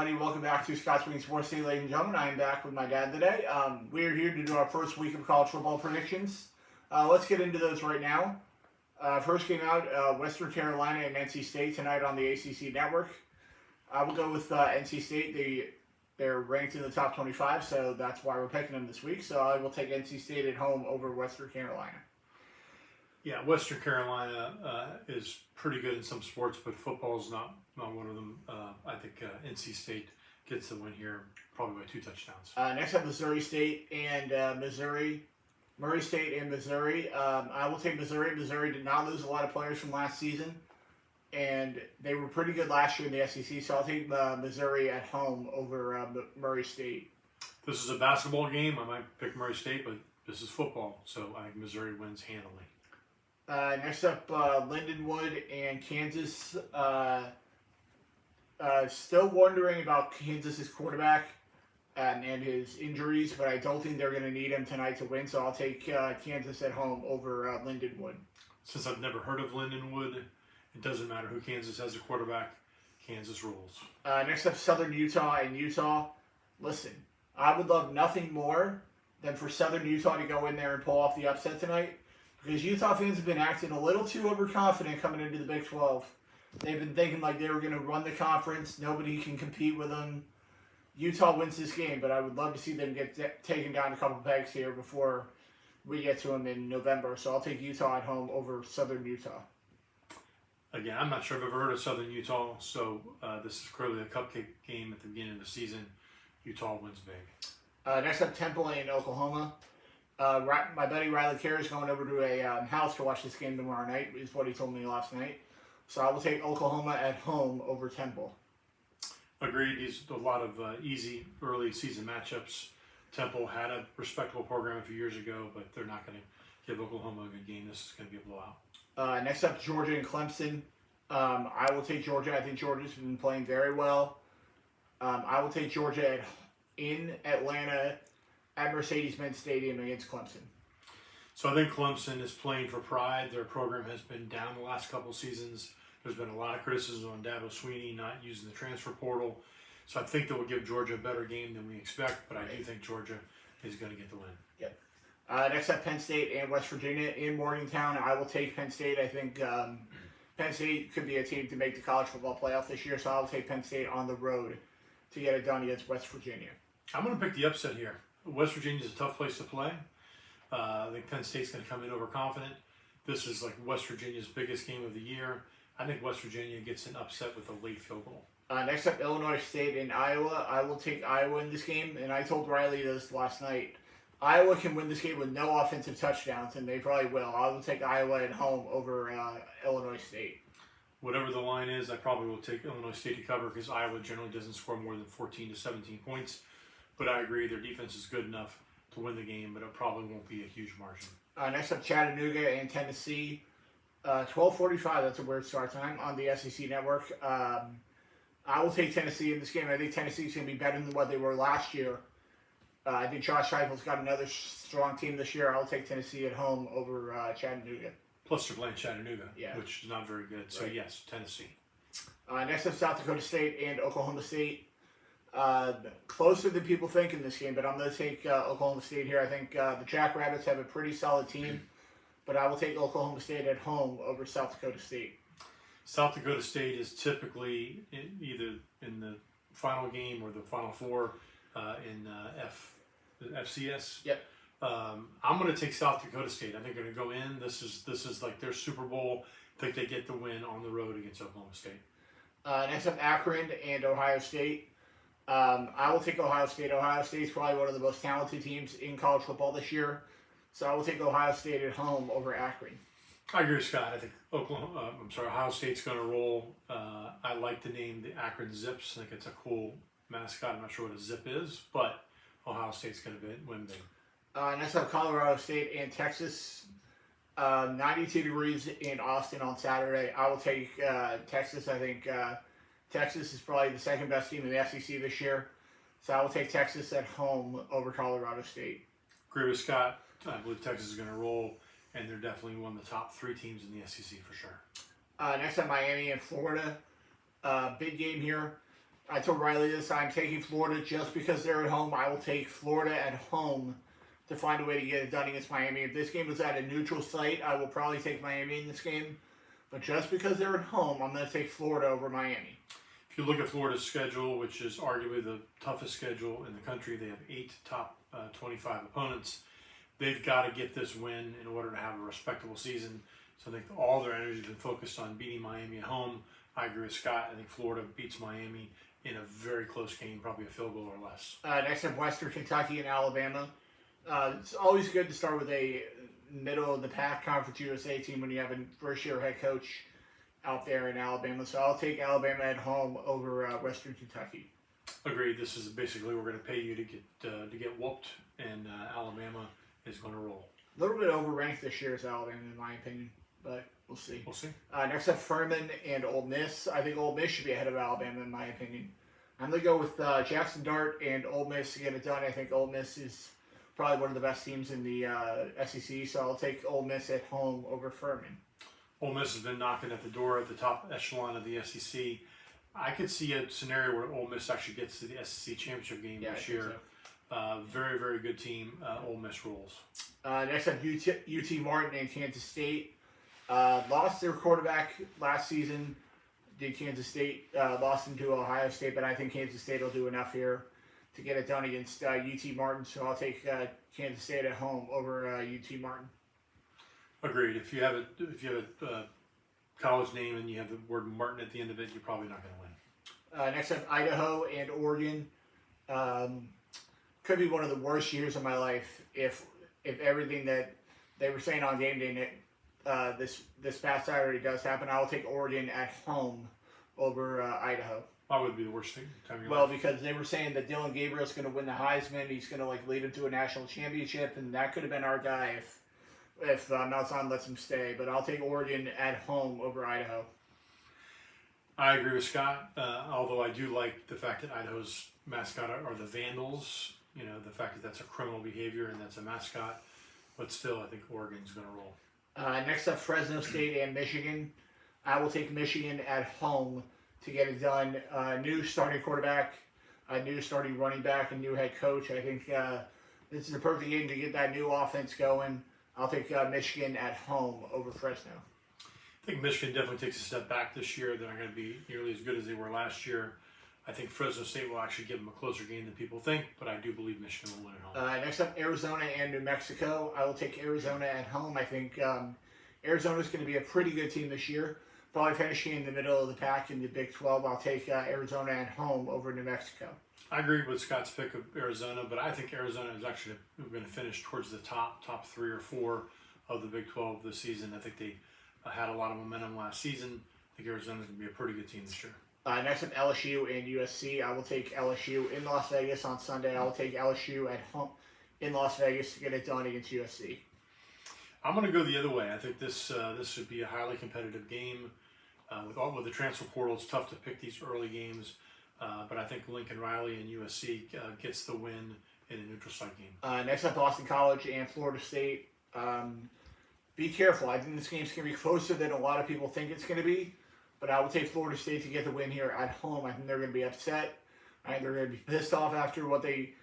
Welcome back to Scott Swing Sports Day, ladies and gentlemen. I am back with my dad today. We are here to do our first week of college football predictions. Let's get into those right now. First game out, Western Carolina and NC State tonight on the ACC network. I will go with NC State. They're ranked in the top 25, so that's why we're picking them this week. So I will take NC State at home over Western Carolina. Yeah, Western Carolina is pretty good in some sports, but football is not one of them. I think NC State gets the win here, probably by 2 touchdowns. Next up, Missouri State and Missouri. Murray State and Missouri. I will take Missouri. Missouri did not lose a lot of players from last season, and they were pretty good last year in the SEC, so I'll take Missouri at home over Murray State. This is a basketball game. I might pick Murray State, but this is football, so I think Missouri wins handily. Next up, Lindenwood and Kansas. Still wondering about Kansas's quarterback and his injuries, but I don't think they're going to need him tonight to win, so I'll take Kansas at home over Lindenwood. Since I've never heard of Lindenwood, it doesn't matter who Kansas has a quarterback. Kansas rules. Next up, Southern Utah and Utah. Listen, I would love nothing more than for Southern Utah to go in there and pull off the upset tonight, because Utah fans have been acting a little too overconfident coming into the Big 12. They've been thinking like they were going to run the conference. Nobody can compete with them. Utah wins this game, but I would love to see them get taken down a couple pegs here before we get to them in November. So I'll take Utah at home over Southern Utah. Again, I'm not sure I've ever heard of Southern Utah, so this is clearly a cupcake game at the beginning of the season. Utah wins big. Next up, Temple and Oklahoma. My buddy Riley Kerr is going over to a house to watch this game tomorrow night, is what he told me last night. So I will take Oklahoma at home over Temple. Agreed. These a lot of easy early season matchups. Temple had a respectable program a few years ago, but they're not going to give Oklahoma a good game. This is going to be a blowout. Next up, Georgia and Clemson. I will take Georgia. I think Georgia's been playing very well. I will take Georgia in Atlanta at Mercedes-Benz Stadium against Clemson. So I think Clemson is playing for pride. Their program has been down the last couple seasons. There's been a lot of criticism on Dabo Swinney not using the transfer portal. So I think that will give Georgia a better game than we expect, but I do think Georgia is going to get the win. Yep. Next up, Penn State and West Virginia in Morgantown. I will take Penn State. I think Penn State could be a team to make the college football playoff this year, so I'll take Penn State on the road to get it done against West Virginia. I'm going to pick the upset here. West Virginia is a tough place to play. I think Penn State's going to come in overconfident. This is like West Virginia's biggest game of the year. I think West Virginia gets an upset with a late field goal. Next up, Illinois State and Iowa. I will take Iowa in this game, and I told Riley this last night. Iowa can win this game with no offensive touchdowns, and they probably will. I will take Iowa at home over Illinois State. Whatever the line is, I probably will take Illinois State to cover because Iowa generally doesn't score more than 14 to 17 points. But I agree, their defense is good enough to win the game, but it probably won't be a huge margin. Next up, Chattanooga and Tennessee. 12:45, that's a weird start time on the SEC network. I will take Tennessee in this game. I think Tennessee's going to be better than what they were last year. I think Josh Heupel's got another strong team this year. I'll take Tennessee at home over Chattanooga. Plus they're playing Chattanooga, yeah, which is not very good. So yes, Tennessee. Next up, South Dakota State and Oklahoma State. Closer than people think in this game, but I'm going to take Oklahoma State here. I think the Jackrabbits have a pretty solid team, but I will take Oklahoma State at home over South Dakota State. South Dakota State is typically either in the final game or the Final Four in FCS. Yep. I'm going to take South Dakota State. I think they're going to go in. This is like their Super Bowl. I think they get the win on the road against Oklahoma State. Next up, Akron and Ohio State. I will take Ohio State. Ohio State's probably one of the most talented teams in college football this year, so I will take Ohio State at home over Akron. I agree with Scott. I think Ohio State's going to roll. I like the name the Akron Zips. I think it's a cool mascot. I'm not sure what a zip is, but Ohio State's going to win big. Next up, Colorado State and Texas. 92 degrees in Austin on Saturday. I will take Texas. I think Texas is probably the second best team in the SEC this year, so I will take Texas at home over Colorado State. Agree with Scott. I believe Texas is going to roll, and they're definitely one of the top 3 teams in the SEC for sure. Next up, Miami and Florida. Big game here. I told Riley this. I'm taking Florida just because they're at home. I will take Florida at home to find a way to get it done against Miami. If this game was at a neutral site, I will probably take Miami in this game. But just because they're at home, I'm going to take Florida over Miami. If you look at Florida's schedule, which is arguably the toughest schedule in the country, they have 8 top 25 opponents. They've got to get this win in order to have a respectable season. So I think all their energy has been focused on beating Miami at home. I agree with Scott. I think Florida beats Miami in a very close game, probably a field goal or less. Next up, Western Kentucky and Alabama. It's always good to start with a middle-of-the-pack Conference USA team when you have a first-year head coach out there in Alabama. So I'll take Alabama at home over Western Kentucky. Agreed. This is basically we're going to pay you to get whooped, and Alabama is going to roll. A little bit overranked this year is Alabama, in my opinion, but we'll see. We'll see. Next up, Furman and Ole Miss. I think Ole Miss should be ahead of Alabama, in my opinion. I'm going to go with Jackson Dart and Ole Miss to get it done. I think Ole Miss is probably one of the best teams in the SEC, so I'll take Ole Miss at home over Furman. Ole Miss has been knocking at the door at the top echelon of the SEC. I could see a scenario where Ole Miss actually gets to the SEC championship game this year. So. Very, very good team. Ole Miss rolls. Next up, UT Martin and Kansas State. Lost their quarterback last season. Did Kansas State lost them to Ohio State, but I think Kansas State will do enough here to get it done against UT Martin. So I'll take Kansas State at home over UT Martin. Agreed. If you have a college name and you have the word Martin at the end of it, you're probably not going to win. Next up, Idaho and Oregon. Could be one of the worst years of my life if everything that they were saying on game day this past Saturday does happen. I will take Oregon at home over Idaho. That would be the worst thing. Well, because they were saying that Dylan Gabriel's going to win the Heisman. He's going to lead him to a national championship, and that could have been our guy if Malzahn lets him stay. But I'll take Oregon at home over Idaho. I agree with Scott, although I do like the fact that Idaho's mascot are the Vandals. You know, the fact that that's a criminal behavior and that's a mascot. But still, I think Oregon's going to roll. Next up, Fresno State and Michigan. I will take Michigan at home to get it done. New starting quarterback, a new starting running back, a new head coach. I think this is a perfect game to get that new offense going. I'll take Michigan at home over Fresno. I think Michigan definitely takes a step back this year. They're not going to be nearly as good as they were last year. I think Fresno State will actually give them a closer game than people think, but I do believe Michigan will win at home. Next up, Arizona and New Mexico. I will take Arizona at home. I think Arizona is going to be a pretty good team this year. Probably finishing in the middle of the pack in the Big 12. I'll take Arizona at home over New Mexico. I agree with Scott's pick of Arizona, but I think Arizona is actually going to finish towards the top 3 or 4 of the Big 12 this season. I think they had a lot of momentum last season. I think Arizona is going to be a pretty good team this year. Next up, LSU and USC. I will take LSU in Las Vegas on Sunday. I will take LSU at home in Las Vegas to get it done against USC. I'm going to go the other way. I think this should be a highly competitive game. With the transfer portal, it's tough to pick these early games. But I think Lincoln Riley and USC gets the win in a neutral site game. Next up, Boston College and Florida State. Be careful. I think this game's going to be closer than a lot of people think it's going to be. But I will take Florida State to get the win here at home. I think they're going to be upset. I think they're going to be pissed off after what they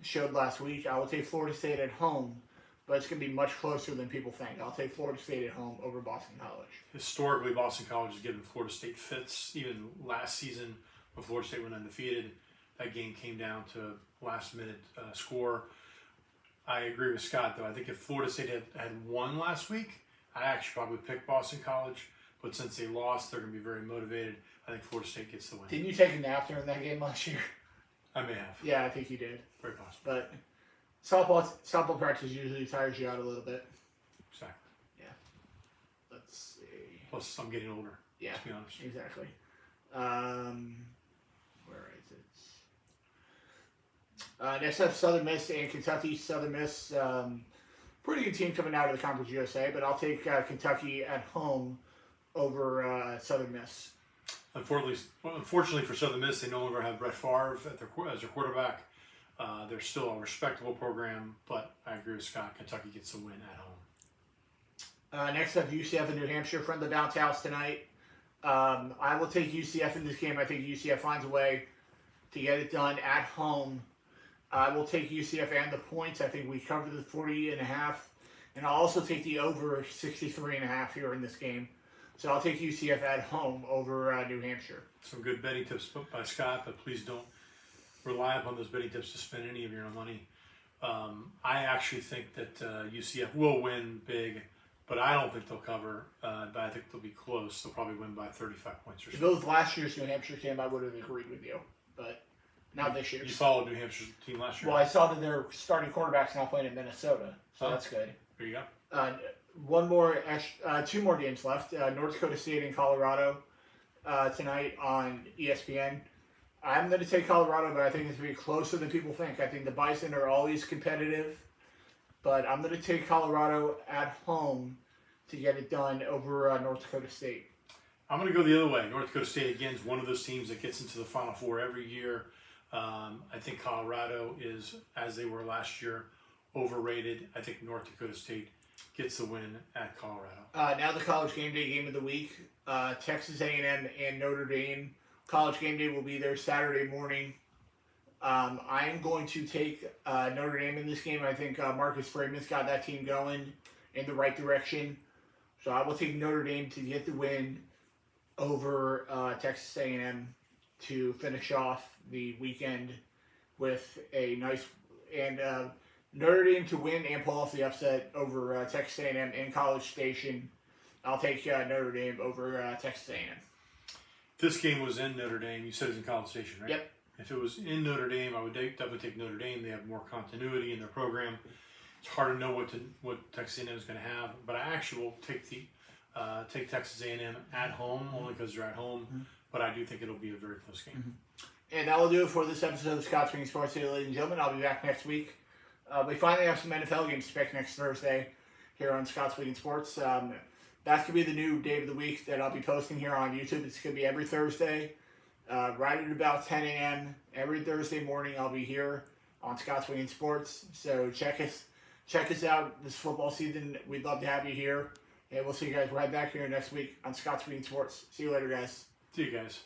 showed last week. I will take Florida State at home. But it's going to be much closer than people think. I'll take Florida State at home over Boston College. Historically, Boston College has given Florida State fits. Even last season, when Florida State went undefeated, that game came down to last-minute score. I agree with Scott, though. I think if Florida State had won last week, I actually probably picked Boston College. But since they lost, they're going to be very motivated. I think Florida State gets the win. Didn't you take a nap during that game last year? I may have. Yeah, I think you did. Very possible. But softball practice usually tires you out a little bit. Exactly. Yeah. Let's see. Plus, I'm getting older. Yeah. To be honest. Exactly. Where is it? Next up, Southern Miss and Kentucky. Southern Miss, pretty good team coming out of the Conference USA, but I'll take Kentucky at home over Southern Miss. Unfortunately for Southern Miss, they no longer have Brett Favre as their quarterback. They're still a respectable program, but I agree with Scott. Kentucky gets the win at home. Next up, UCF and New Hampshire from the bounce house tonight. I will take UCF in this game. I think UCF finds a way to get it done at home. I will take UCF and the points. I think we cover the 40.5. And I'll also take the over 63.5 here in this game. So I'll take UCF at home over New Hampshire. Some good betting tips by Scott, but please don't rely upon those betting tips to spend any of your own money. I actually think that UCF will win big, but I don't think they'll cover. But I think they'll be close. They'll probably win by 35 points or If so. it was last year's New Hampshire team, I would have agreed with you. But not this year's. You followed New Hampshire's team last year? Well, I saw that their starting quarterback's now playing in Minnesota, so that's good. There you go. Two more games left. North Dakota State and Colorado tonight on ESPN. I'm going to take Colorado, but I think it's going to be closer than people think. I think the Bison are always competitive, but I'm going to take Colorado at home to get it done over North Dakota State. I'm going to go the other way. North Dakota State, again, is one of those teams that gets into the Final Four every year. I think Colorado is, as they were last year, overrated. I think North Dakota State gets the win at Colorado. Now the College Game Day game of the week. Texas A&M and Notre Dame. College Game Day will be there Saturday morning. I am going to take Notre Dame in this game. I think Marcus Freeman's got that team going in the right direction. So I will take Notre Dame to get the win over Texas A&M to finish off the weekend with a nice and Notre Dame to win and pull off the upset over Texas A&M in College Station. I'll take Notre Dame over Texas A&M. This game was in Notre Dame. You said it was in College Station, right? Yep. If it was in Notre Dame, I would definitely take Notre Dame. They have more continuity in their program. It's hard to know what Texas A&M is going to have, but I actually will take Texas A&M at home only because they're at home. Mm-hmm. But I do think it'll be a very close game. Mm-hmm. And that will do it for this episode of Scott Swinging Sports here, ladies and gentlemen. I'll be back next week. We finally have some NFL games to pick next Thursday here on Scott Swinging Sports. That's going to be the new day of the week that I'll be posting here on YouTube. It's going to be every Thursday, right at about 10 a.m. Every Thursday morning I'll be here on Scott Swinging Sports. So check us out this football season. We'd love to have you here. And we'll see you guys right back here next week on Scott Swinging Sports. See you later, guys. See you guys.